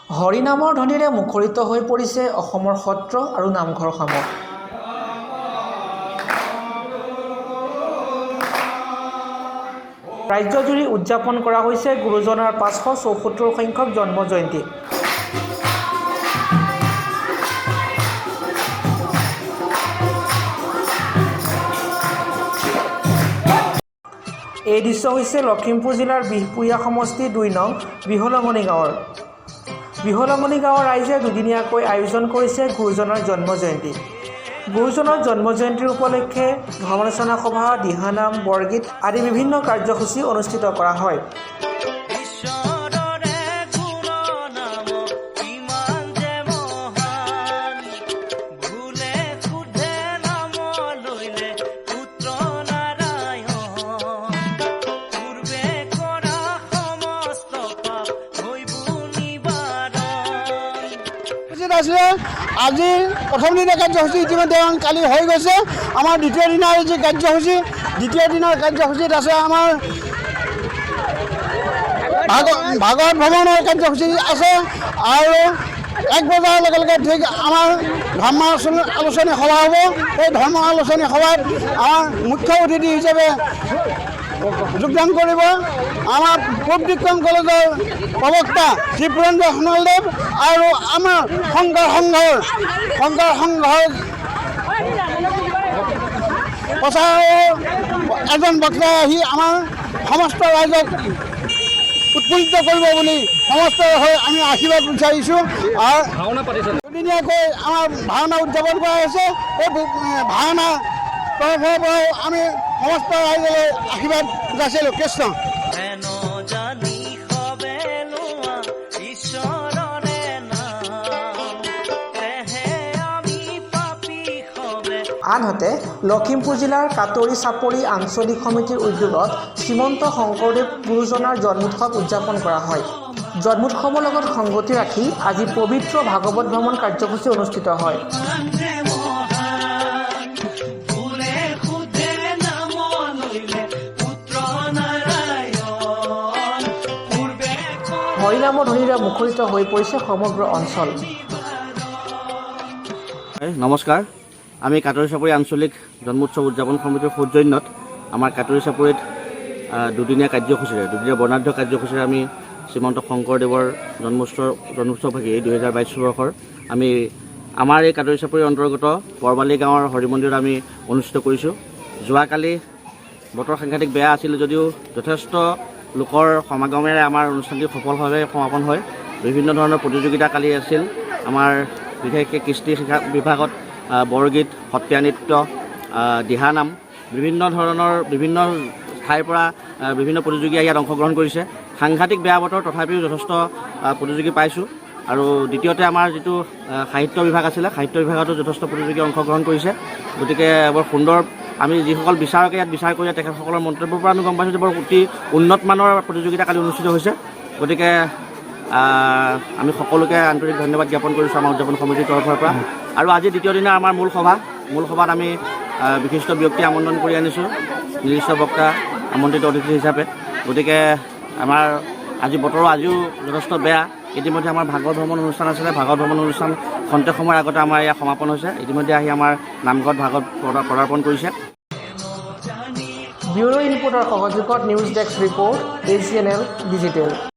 হৰিনামৰ ধ্বনিৰে মুখৰিত হৈ পৰিছে অসমৰ সত্ৰ আৰু নামঘৰসমূহ। ৰাজ্যজুৰি উদযাপন কৰা হৈছে গুৰুজনাৰ ৫৭৪ সংখ্যক জন্ম জয়ন্তী। এই দৃশ্য হৈছে লখিমপুৰ জিলাৰ বিহপুৰীয়া সমষ্টি ২ নং বিহলঙনি গাঁৱৰ। বিহলঙনি গাঁৱৰ ৰাইজে দুদিনীয়াকৈ আয়োজন কৰিছে গুৰুজনাৰ জন্ম জয়ন্তী। গুৰুজনাৰ জন্ম জয়ন্তীৰ উপলক্ষে ধৰ্মালোচনা সভা, দিহানাম, বৰগীত আদি বিভিন্ন কাৰ্যসূচী অনুষ্ঠিত কৰা হয়। আজি প্ৰথম দিনৰ কাৰ্যসূচী ইতিমধ্যে কালি হৈ গৈছে। আমাৰ দ্বিতীয় দিনৰ যি কাৰ্যসূচী, দ্বিতীয় দিনৰ কাৰ্যসূচীত আছে আমাৰ ভাগৱত ভ্ৰমণৰ কাৰ্যসূচী আছে আৰু ১ বজাৰ লগে লগে ঠিক আমাৰ ধৰ্ম আলোচনী সভা হ'ব। সেই ধৰ্ম আলোচনী সভাত আমাৰ মুখ্য অতিথি হিচাপে যোগদান কৰিব আমাৰ পূব দিক্ৰম কলেজৰ প্ৰবক্তা শ্ৰী পুৰেন্দ্ৰ সোণোৱালদেৱ আৰু আমাৰ শংকৰ সংঘৰ প্ৰচাৰৰ এজন বক্তাই আহি আমাৰ সমস্ত ৰাইজক উৎফুল্লিত কৰিব বুলি সমস্ত হৈ আমি আশীৰ্বাদ বিচাৰিছোঁ। আৰু দুদিনীয়াকৈ আমাৰ ভাওনা উদযাপন কৰা হৈছে। এই ভাওনা তৰফৰ পৰাও আমি সমস্ত ৰাইজলৈ আশীৰ্বাদ যাচিলোঁ। কৃষ্ণ। আনহাতে লখিমপুৰ জিলাৰ কাটৰি চাপৰি আঞ্চলিক সমিতিৰ উদ্যোগত শ্ৰীমন্ত শংকৰদেৱ গুৰুজনাৰ জন্মোৎসৱ উদযাপন কৰা হয়। জন্মোৎসৱৰ লগত সংগতি ৰাখি আজি পবিত্ৰ ভাগৱত ভ্ৰমণ কাৰ্যসূচী অনুষ্ঠিত হয়। হৰিনামৰ ধ্বনিৰে মুখৰিত হৈ পৰিছে সমগ্ৰ অঞ্চল। নমস্কাৰ, আমি কাটৰি চাপৰি আঞ্চলিক জন্মোৎসৱ উদযাপন সমিতিৰ সৌজন্যত আমাৰ কাটৰি চাপৰিত দুদিনীয়া বৰ্ণাঢ্য কাৰ্যসূচীৰে আমি শ্ৰীমন্ত শংকৰদেৱৰ জন্মোৎসৱ ভাগি ২০২২ বৰ্ষৰ আমি আমাৰ এই কাটৰি চাপৰিৰ অন্তৰ্গত পৰবালি গাঁৱৰ হৰি মন্দিৰত আমি অনুষ্ঠিত কৰিছোঁ। যোৱাকালি বতৰ সাংঘাতিক বেয়া আছিল যদিও যথেষ্ট লোকৰ সমাগমেৰে আমাৰ অনুষ্ঠানটি সফলভাৱে সমাপন হয়। বিভিন্ন ধৰণৰ প্ৰতিযোগিতা কালি আছিল। আমাৰ বিশেষকৈ কৃষ্টি শিক্ষা বিভাগত বৰগীত, সত্ৰীয়া নৃত্য, দিহানাম, বিভিন্ন ঠাইৰ পৰা বিভিন্ন প্ৰতিযোগীয়ে ইয়াত অংশগ্ৰহণ কৰিছে। সাংঘাতিক বেয়া বতৰ তথাপিও যথেষ্ট প্ৰতিযোগী পাইছোঁ। আৰু দ্বিতীয়তে আমাৰ যিটো সাহিত্য বিভাগ আছিলে, সাহিত্য বিভাগতো যথেষ্ট প্ৰতিযোগী অংশগ্ৰহণ কৰিছে। গতিকে বৰ সুন্দৰ, আমি যিসকল বিচাৰকে ইয়াত বিচাৰ কৰি তেখেতসকলৰ মন্তব্যৰ পৰা আমি গম পাইছোঁ যে বৰ অতি উন্নত মানৰ প্ৰতিযোগিতা কালি অনুষ্ঠিত হৈছে। গতিকে আমি সকলোকে আন্তৰিক ধন্যবাদ জ্ঞাপন কৰিছোঁ আমাৰ উদযাপন সমিতিৰ তৰফৰ পৰা। আৰু আজি দ্বিতীয় দিনা আমাৰ মূল সভাত আমি বিশিষ্ট ব্যক্তি আমন্ত্ৰণ কৰি আনিছোঁ, নিৰ্দিষ্ট বক্তা আমন্ত্ৰিত অতিথি হিচাপে। গতিকে আমাৰ আজি বতৰো আজিও যথেষ্ট বেয়া। ইতিমধ্যে আমাৰ ভাগৱত ভ্ৰমণ অনুষ্ঠান আছিলে। ভাগৱত ভ্ৰমণ অনুষ্ঠান খন্তেক সময়ৰ আগতে আমাৰ ইয়াত সমাপন হৈছে। ইতিমধ্যে আহি আমাৰ নামঘৰত ভাগৱত পদাৰ্পণ কৰিছে। ব্যুৰ' ৰিপৰ্টৰ সহযোগত news desk report ACNL digital.